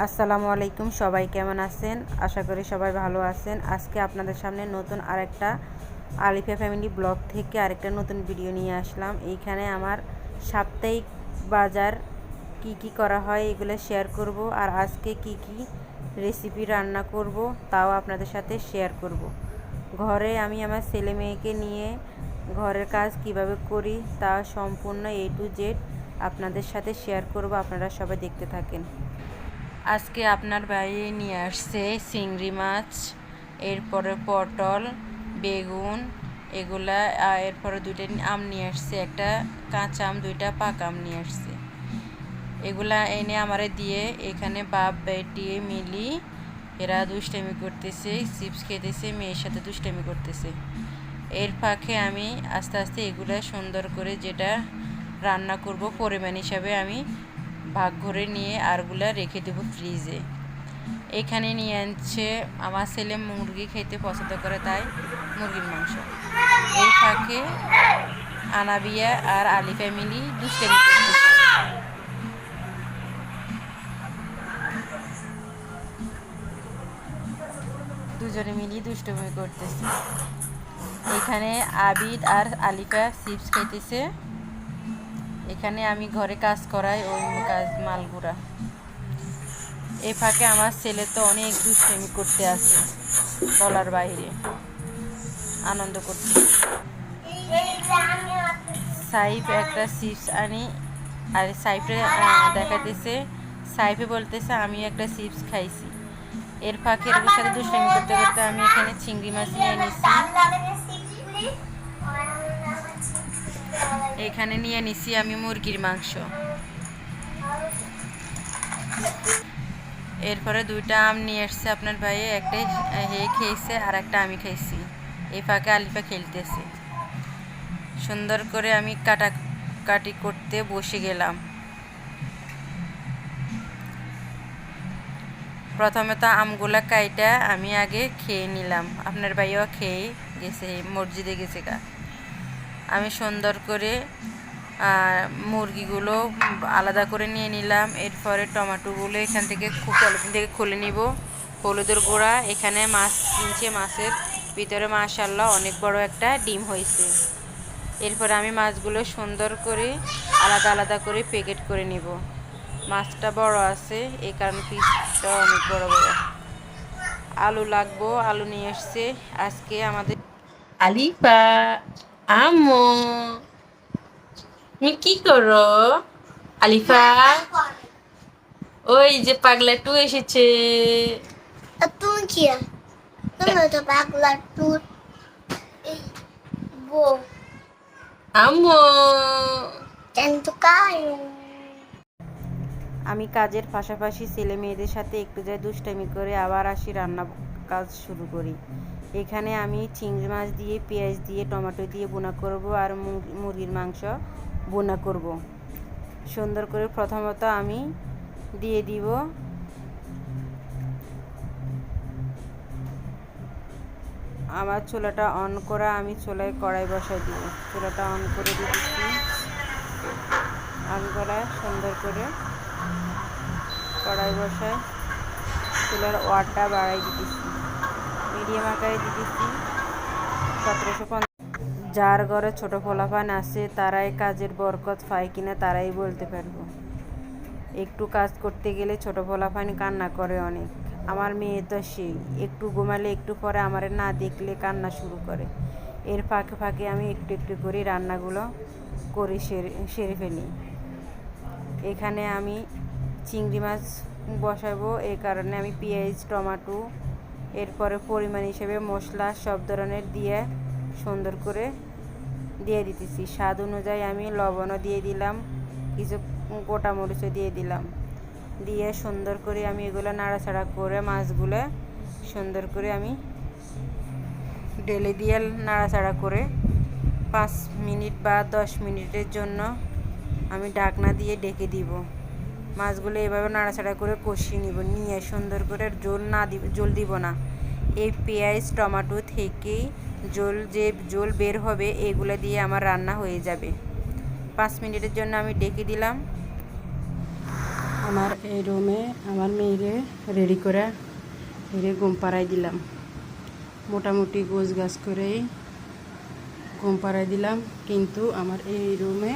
আসসালামু আলাইকুম, সবাই কেমন আছেন? আশা করি সবাই ভালো আছেন। আজকে আপনাদের সামনে নতুন আরেকটা আলিফা ফ্যামিলি ব্লগ থেকে আরেকটা নতুন ভিডিও নিয়ে আসলাম। এইখানে আমার সাপ্তাহিক বাজার কি কি করা হয় এগুলো শেয়ার করব, আর আজকে কি কি রেসিপি রান্না করব তাও আপনাদের সাথে শেয়ার করব। ঘরে আমি আমার ছেলে মেয়েকে নিয়ে ঘরের কাজ কিভাবে করি তা সম্পূর্ণ A to Z আপনাদের সাথে শেয়ার করব। আপনারা সবাই দেখতে থাকেন। আজকে আপনার বাইরে নিয়ে আসছে চিংড়ি মাছ, এরপরে পটল, বেগুন, এগুলা। এরপরে দুইটা আম নিয়ে আসছে, একটা কাঁচা আম, দুইটা পাকা আম নিয়ে আসছে। এগুলা এনে আমারে দিয়ে এখানে বাপ বেটি মিলি এরা দুষ্টামি করতেছে, চিপস খেতেছে, মেয়ের সাথে দুষ্টামি করতেছে। এর ফাঁকে আমি আস্তে আস্তে এগুলা সুন্দর করে যেটা রান্না করব পরিমাণ হিসাবে আমি ভাগ করে নিয়ে আরগুলা রেখে দেবো ফ্রিজে। এখানে নিয়ে আনছে আমার ছেলে মুরগি খেতে পছন্দ করে, তাই মুরগির মাংস। এই ফাঁকে আনাবিয়া আর আলি ফ্যামিলি দুষ্টামি করতেছে। দুজনে মিলিয়ে দুষ্টুমি করতেছে। এখানে আবিদ আর আলিফা চিপস খাইতেছে। এখানে আমি ঘরে কাজ করাই, ওই কাজ মালগুড়া। এই ফাঁকে আমার ছেলে তো অনেক দুষ্টামি করতে আসে, বলার বাইরে আনন্দ করতে। সাইফ একটা চিপস আনি, আর সাইফে দেখাতেছে, সাইফে বলতেছে আমি একটা চিপস খাইছি। এর ফাঁকে এর সাথে দুষ্টামি করতে করতে আমি এখানে চিংড়ি মাছ নিয়ে নিচ্ছি। এখানে নিয়ে নিছি আমি মুরগির মাংস। এরপরে দুইটা আম নিয়ে এসছে আপনার ভাই, একটা হে খেয়েছে আর একটা আমি খাইছি। এই ফাঁকে আলিফা খেলতেছে। সুন্দর করে আমি কাটাকাটি করতে বসে গেলাম। প্রথমে তো আমগুলা কাইটা আমি আগে খেয়ে নিলাম। আপনার ভাইও খেয়ে গেছে, মসজিদে গেছে গা। আমি সুন্দর করে মুরগিগুলো আলাদা করে নিয়ে নিলাম। এরপরে টমেটোগুলো এখান থেকে পলিথিন থেকে খুলে নিব। হলুদের গুঁড়া, এখানে মাছ কিনছে, মাছের ভিতরে মাশাআল্লাহ অনেক বড় একটা ডিম হয়েছে। এরপরে আমি মাছগুলো সুন্দর করে আলাদা আলাদা করে প্যাকেট করে নিব। মাছটা বড় আছে, এই কারণে পিসটা অনেক বড় বড়। আলু লাগবো, আলু নিয়ে এসছে আজকে আমাদের আলিফা। আম্মু তুমি কি করো? আলিফা, ওই যে পাগলা টু এসেছে। তুমি কি? তুমি তো পাগলা টু বউ। আম্মু, কিন্তু কাই আমি কাজের পাশাপাশি ছেলে মেয়েদের সাথে একটু যাই দুষ্টামি করে আবার আসি রান্না কাজ শুরু করি। এখানে আমি চিংড়ি মাছ দিয়ে, পেঁয়াজ দিয়ে, টমেটো দিয়ে বোনা করব, আর মুরগির মাংস বোনা করব। সুন্দর করে প্রথমত আমি দিয়ে দিব আমার চুলাটা অন করা, আমি চুলায় কড়াই বসাই দিব। চুলাটা অন করে দিচ্ছি, অন করা সুন্দর করে কড়াই বসায় চুলার ওয়ারটা বাড়াই দিতেছি, মিডিয়াম আকারে দিতেছি। 1750। যার ঘরে ছোটো পোলাপান আছে তারাই কাজের বরকত পায় কিনা তারাই বলতে পারবো। একটু কাজ করতে গেলে ছোটো পোলাপান কান্না করে অনেক। আমার মেয়ে তো সেই, একটু ঘুমালে একটু পরে আমার না দেখলে কান্না শুরু করে। এর ফাঁকে ফাঁকে আমি একটু একটু করে রান্নাগুলো করে সেরে ফেলি। এখানে আমি চিংড়ি মাছ বসাবো, এই কারণে আমি পেঁয়াজ, টমেটো, এরপরে পরিমাণ হিসেবে মশলা সব ধরনের দিয়ে সুন্দর করে দিয়ে দিতেছি। স্বাদ অনুযায়ী আমি লবণও দিয়ে দিলাম, কিছু গোটা মরিচও দিয়ে দিলাম। দিয়ে সুন্দর করে আমি এগুলো নাড়াচাড়া করে মাছগুলো সুন্দর করে আমি ঢেলে দিয়ে নাড়াচাড়া করে 5 মিনিট বা 10 মিনিটের জন্য আমি ঢাকনা দিয়ে ঢেকে দিব। মাছগুলো এভাবে নাড়াচাড়া করে কষিয়ে নিব, নিয়ে সুন্দর করে জল দিব না। এই পেঁয়াজ টমেটো থেকেই জল বের হবে, এগুলো দিয়ে আমার রান্না হয়ে যাবে। 5 মিনিটের জন্য আমি ঢেকে দিলাম। আমার এই রুমে আমার মেয়েরে রেডি করে মেরে ঘুম পাড়াই দিলাম। মোটামুটি গোছ গাছ করেই ঘুম পাড়াই দিলাম, কিন্তু আমার এই রুমে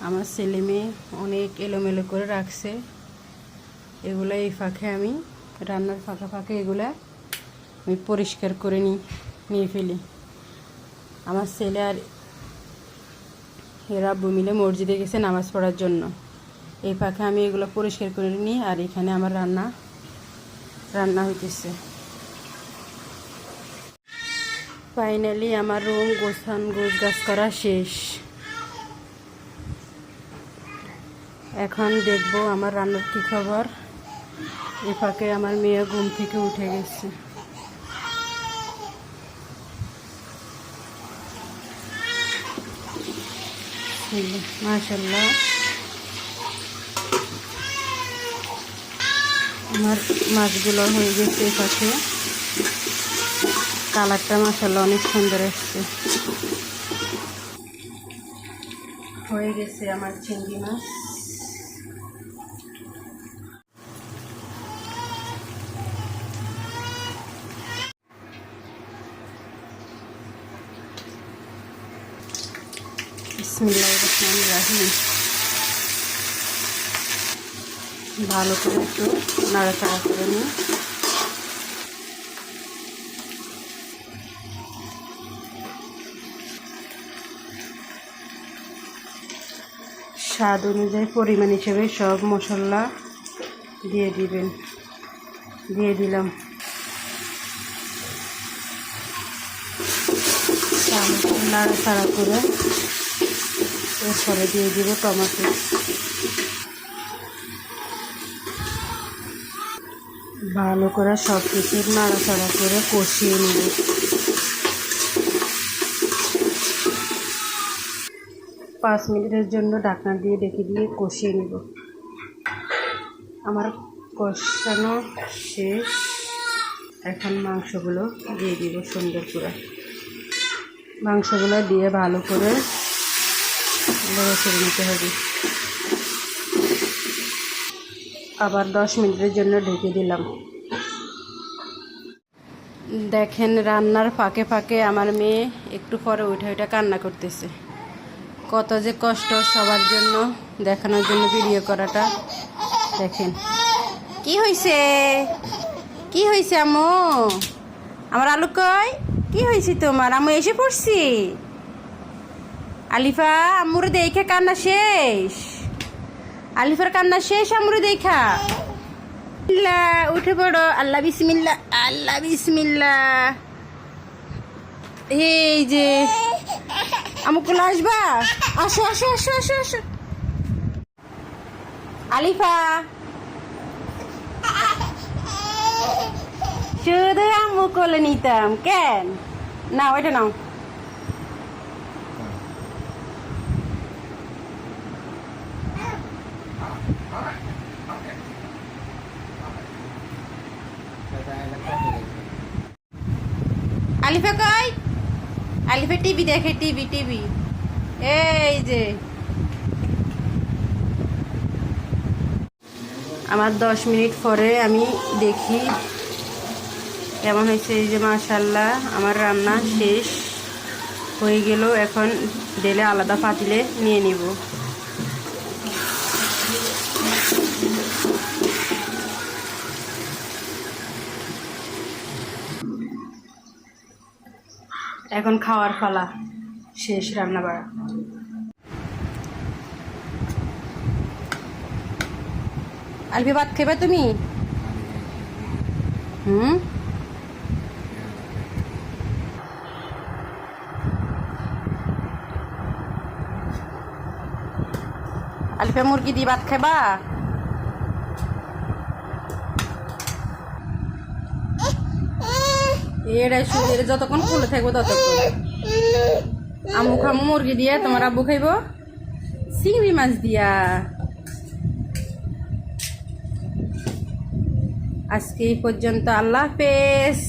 আমার ছেলে মেয়ে অনেক এলোমেলো করে রাখছে। এগুলো এই ফাঁকে আমি রান্নার ফাঁকে ফাঁকে এগুলা আমি পরিষ্কার করে নিয়ে ফেলি। আমার ছেলে আর এরা আব্বু মিলে মসজিদে গেছে নামাজ পড়ার জন্য। এই ফাঁকে আমি এগুলো পরিষ্কার করে নিই, আর এখানে আমার রান্না হইতেছে। ফাইনালি আমার রুম গোছ গাছ করা শেষ। এখন দেখবো আমার রান্নার কী খবর। এই ফাঁকে আমার মেয়ে ঘুম থেকে উঠে গেছে। মাশাআল্লাহ, আমার মাছগুলো হয়ে গেছে। এই ফাঁকে কালারটা মাশাআল্লাহ অনেক সুন্দর আসছে। হয়ে গেছে আমার চিংড়ি মাছ। বিসমিল্লাহির রহমানির রহিম। ভালো করে একটু নাড়াচাড়া করে নিই। স্বাদ অনুযায়ী পরিমাণ হিসেবে সব মশলা দিয়ে দিলাম। নাড়াচাড়া করে এরপরে দিয়ে দিব টমেটো। ভালো করে সব কিছু নাড়াচাড়া করে কষিয়ে নেব। 5 মিনিটের জন্য ঢাকনা দিয়ে ঢেকে দিয়ে কষিয়ে নেব। আমার কষানো শেষ। এখন মাংসগুলো দিয়ে দিব সুন্দর করে। মাংসগুলো দিয়ে ভালো করে কষিয়ে নিতে হবে। আবার 10 মিনিটের জন্য ঢেকে দিলাম। দেখেন রান্নার ফাঁকে ফাঁকে আমার মেয়ে একটু পরে উঠে কান্না করতেছে। কত যে কষ্ট সবার জন্য দেখানোর জন্য ভিডিও করাটা। দেখেন কি হয়েছে আম্মু? আমার আলু কই? কি হয়েছে তোমার? আম্মু এসে পড়ছি। আলিফা আম্মুরে দেখে কান্না শেষ। আলিফার কান্না শেষ আম্মুরে দেখা। উঠে পড়ো। আল্লাহ বিসমিল্লাহ, আল্লাহ বিসমিল্লাহ। এই যে আমুকুল আসবা, আসো আসো আসো আসো আসো। আলিফা শুধু আম্মু কোলে নিতাম কেন? না ওইটা নাও। আলিফা কই? আলিফা টিভি দেখে। টিভি এই যে আমার 10 মিনিট পরে আমি দেখি কেমন হয়েছে। এই যে মাশাআল্লাহ আমার রান্না শেষ হয়ে গেল। এখন ঢেলে আলাদা পাতিলে নিয়ে নিব। এখন খাওয়ার পালা শেষ রান্না বাড়া। আলবি ভাত খাবে তুমি? আলিফা মুরগি দিয়ে ভাত খাবা? এটাই শুধু যতক্ষণ ফুলে থাকবো ততক্ষণ। আম্মু খামু মুরগি দিয়ে, তোমার আব্বু খাইব চিংড়ি মাছ দিয়া। আজকে এই পর্যন্ত। আল্লাহ হাফেজ।